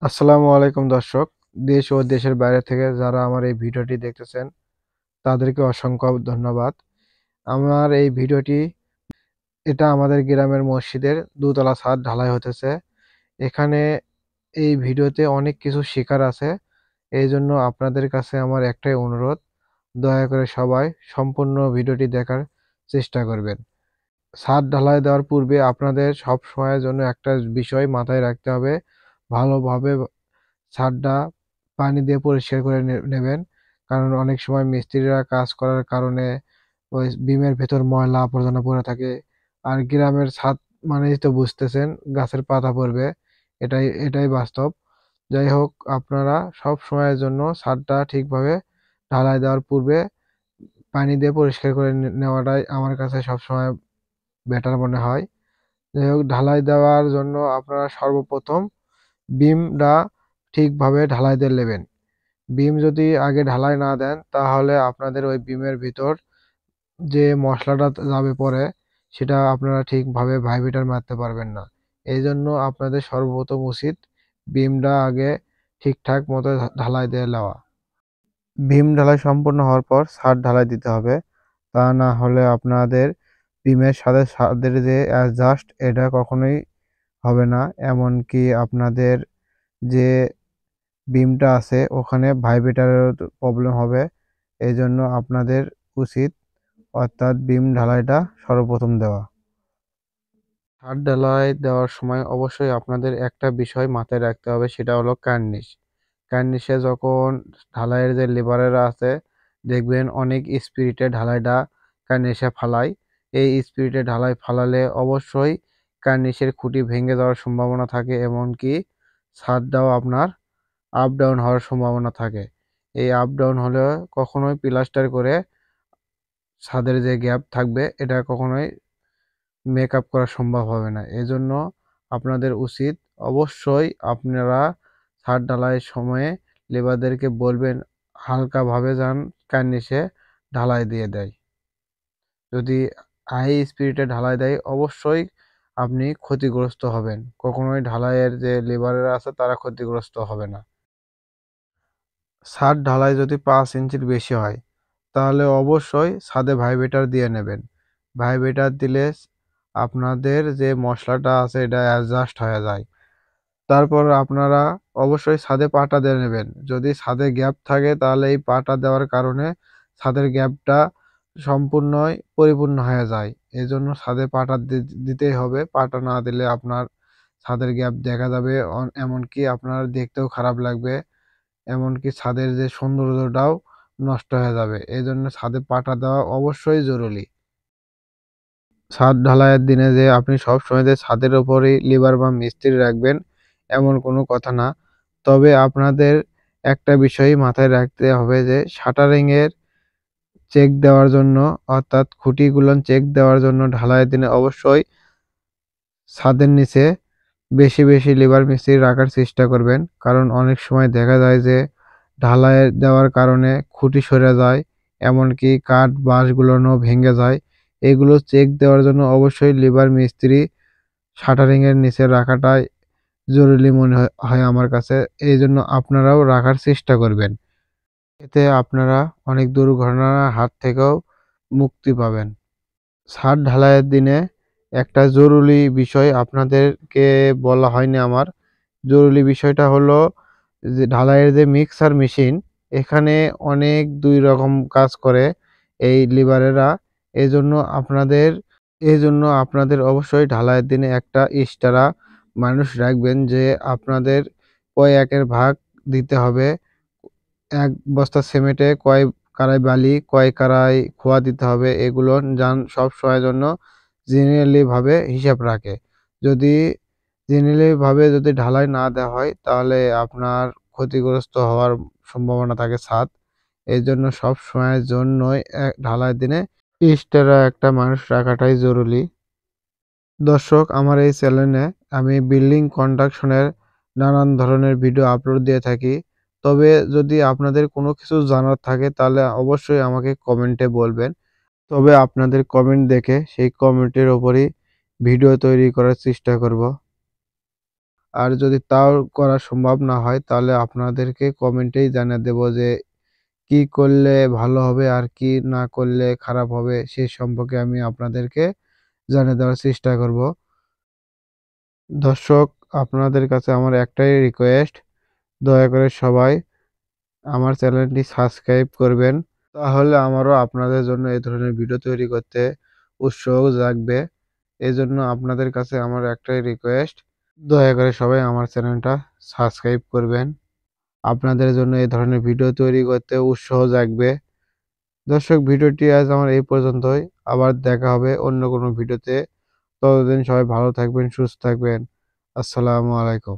আসসালামু আলাইকুম দর্শক। দেশ ও দেশের বাইরে থেকে যারা আমার এই ভিডিওটি দেখতেছেন তাদেরকে অসংখ্য ধন্যবাদ। আমার এই ভিডিওটি এটা আমাদের গ্রামের মসজিদের দোতলা ছাদ ঢালাই হতেছে। এখানে এই ভিডিওতে অনেক কিছু শেখার আছে। এইজন্য আপনাদের কাছে আমার একটাই অনুরোধ, দয়া করে সবাই সম্পূর্ণ ভিডিওটি দেখার চেষ্টা করবেন। ছাদ ঢালাই দেওয়ার পূর্বে আপনাদের সব সময়ের জন্য একটা বিষয় মাথায় রাখতে হবে, ভালোভাবে ছাদটা পানি দিয়ে পরিষ্কার করে নেবেন। কারণ অনেক সময় মিস্ত্রিরা কাজ করার কারণে ওই বিমের ভেতর ময়লা আবর্জনা পড়ে থাকে। আর গ্রামের ছাদ মানেই তো বুঝতেছেন গাছের পাতা পড়বে। এটাই বাস্তব। যাই হোক, আপনারা সব সময়ের জন্য ছাদটা ঠিকভাবে ঢালাই দেওয়ার পূর্বে পানি দিয়ে পরিষ্কার করে নেওয়াটাই আমার কাছে সবসময় বেটার মনে হয়। যাই হোক, ঢালাই দেওয়ার জন্য আপনারা সর্বপ্রথম বিমটা ঠিকভাবে ঢালাই দিয়ে নেবেন। বিম যদি আগে ঢালাই না দেন তাহলে আপনাদের ওই বিমের ভিতর যে মশলাটা যাবে পরে সেটা আপনারা ঠিকভাবে ভাইব্রেটর মারতে পারবেন না। এইজন্য আপনাদের সর্বপ্রথম উচিত বিমটা আগে ঠিকঠাক মতো ঢালাই দিয়ে নেওয়া। বিম ঢালাই সম্পূর্ণ হওয়ার পর ছাদ ঢালাই দিতে হবে। তা না হলে আপনাদের বিমের সাথে ছাদের যে অ্যাডজাস্ট এটা কখনোই হবে না। এমনকি আপনাদের যে বিমটা আছে ওখানে ভাইব্রেটরেরও প্রবলেম হবে। এইজন্য আপনাদের উচিত অর্থাৎ বিম ঢালাইটা সর্বপ্রথম দেওয়া। ছাদ ঢালাই দেওয়ার সময় অবশ্যই আপনাদের একটা বিষয় মাথায় রাখতে হবে, সেটা হলো কার্নিশ। কার্নিশে যখন ঢালাইয়ের যে লেবারেরা আছে দেখবেন অনেক স্পিডে ঢালাইটা কার্নিশে ফালায়। এই স্পিডে ঢালাই ফালালে অবশ্যই কার্নিশের খুঁটি ভেঙে যাওয়ার সম্ভাবনা থাকে, এমনকি ছাদটাও আপনার আপ ডাউন হওয়ার সম্ভাবনা থাকে। এই আপ ডাউন হলে কখনোই প্লাস্টার করে ছাদের যে গ্যাপ থাকবে এটা কখনোই মেকআপ করা সম্ভব হবে না। এজন্য আপনাদের উচিত অবশ্যই আপনারা ছাদ ঢালাইয়ের সময়ে লেবারদেরকে বলবেন হালকাভাবে যেন কার্নিশে ঢালাই দিয়ে দেয়। যদি হাই স্পিডে ঢালাই দেয় অবশ্যই আপনি ক্ষতিগ্রস্ত হবেন। কখনোই ঢালাইয়ের যে লেবাররা আছে তারা ক্ষতিগ্রস্ত হবে না। ছাদ ঢালাই যদি ৫ ইঞ্চির বেশি হয় তাহলে অবশ্যই ছাদে ভাইব্রেটর দিয়ে নেবেন। ভাইব্রেটর দিলে আপনাদের যে মশলাটা আছে এটা অ্যাডজাস্ট হয়ে যায়। তারপর আপনারা অবশ্যই ছাদে পাটা দিয়ে নেবেন। যদি ছাদে গ্যাপ থাকে তাহলে এই পাটা দেওয়ার কারণে ছাদের গ্যাপটা সম্পূর্ণই পরিপূর্ণ হয়ে যায়। এজন্য ছাদে পাটা দিতেই হবে। পাটা না দিলে আপনার ছাদের গ্যাপ দেখা যাবে, এমনকি আপনার দেখতেও খারাপ লাগবে। এমনকি ছাদের যে সৌন্দর্যটাও নষ্ট হয়ে যাবে। এজন্য ছাদে পাটা দেওয়া অবশ্যই জরুরি। ছাদ ঢালাইয়ের দিনে যে আপনি সবসময় যে ছাদের উপরেই লেবার বা মিস্ত্রি রাখবেন এমন কোনো কথা না। তবে আপনাদের একটা বিষয়ই মাথায় রাখতে হবে যে শাটারিং এর চেক দেওয়ার জন্য, অর্থাৎ খুঁটিগুলো চেক দেওয়ার জন্য ঢালাইয়ের দিনে অবশ্যই ছাদের নিচে বেশি লেবার মিস্ত্রি রাখার চেষ্টা করবেন। কারণ অনেক সময় দেখা যায় যে ঢালাই দেওয়ার কারণে খুঁটি সরে যায়, এমনকি কাঠ বাঁশগুলোও ভেঙে যায়। এগুলো চেক দেওয়ার জন্য অবশ্যই লেবার মিস্ত্রি শাটারিং এর নিচে রাখাটাই জরুরি মনে হয় আমার কাছে। এইজন্য আপনারাও রাখার চেষ্টা করবেন। এতে আপনারা অনেক দুর্ঘটনার হাত থেকেও মুক্তি পাবেন। ছাদ ঢালাইয়ের দিনে একটা জরুরি বিষয় আপনাদেরকে বলা হয়নি আমার। জরুরি বিষয়টা হলো যে ঢালাইয়ের যে মিক্সার মেশিন, এখানে অনেক ২ রকম কাজ করে এই লেবারেরা। এজন্য আপনাদের অবশ্যই ঢালাইয়ের দিনে একটা এক্সট্রা মানুষ রাখবেন যে আপনাদের কয় একের ভাগ দিতে হবে। ১ বস্তা সিমেন্টে কয় কারাই বালি, কয় কারাই খোয়া দিতে হবে, এগুলো যান সবসময়ের জন্য জেনারেলি ভাবে হিসাব রাখে। যদি জেনারেলি ভাবে যদি ঢালাই না দেওয়া হয় তাহলে আপনার ক্ষতিগ্রস্ত হওয়ার সম্ভাবনা থাকে ছাদ। এজন্য সবসময়ের জন্যই ঢালাইয়ের দিনে এক্সট্রা একটা মানুষ রাখাটাই জরুরি। দর্শক, আমার এই চ্যানেলে আমি বিল্ডিং কনস্ট্রাকশনের নানান ধরনের ভিডিও আপলোড দিয়ে থাকি। তবে যদি আপনাদের কোনো কিছু জানার থাকে তাহলে অবশ্যই আমাকে কমেন্টে বলবেন। তবে আপনাদের কমেন্ট দেখে সেই কমেন্টের উপরই ভিডিও তৈরি করার চেষ্টা করব। আর যদি তাও করা সম্ভব না হয় তাহলে আপনাদেরকে কমেন্টেই জানিয়ে দেব যে কি করলে ভালো হবে আর কি না করলে খারাপ হবে সেই সম্পর্কে আমি আপনাদেরকে জানিয়ে দেওয়ার চেষ্টা করব। দর্শক, আপনাদের কাছে আমার একটাই রিকোয়েস্ট, দয়া করে সবাই আমার চ্যানেলটি সাবস্ক্রাইব করবেন। তাহলে আমারও আপনাদের জন্য এই ধরনের ভিডিও তৈরি করতে উৎসাহ জাগবে। এজন্য আপনাদের কাছে আমার একটাই রিকোয়েস্ট, দয়া করে সবাই আমার চ্যানেলটা সাবস্ক্রাইব করবেন। আপনাদের জন্য এই ধরনের ভিডিও তৈরি করতে উৎসাহ জাগবে। দর্শক, ভিডিওটি আজ আমার এই পর্যন্তই। আবার দেখা হবে অন্য কোনো ভিডিওতে। ততদিন সবাই ভালো থাকবেন, সুস্থ থাকবেন। আসসালামু আলাইকুম।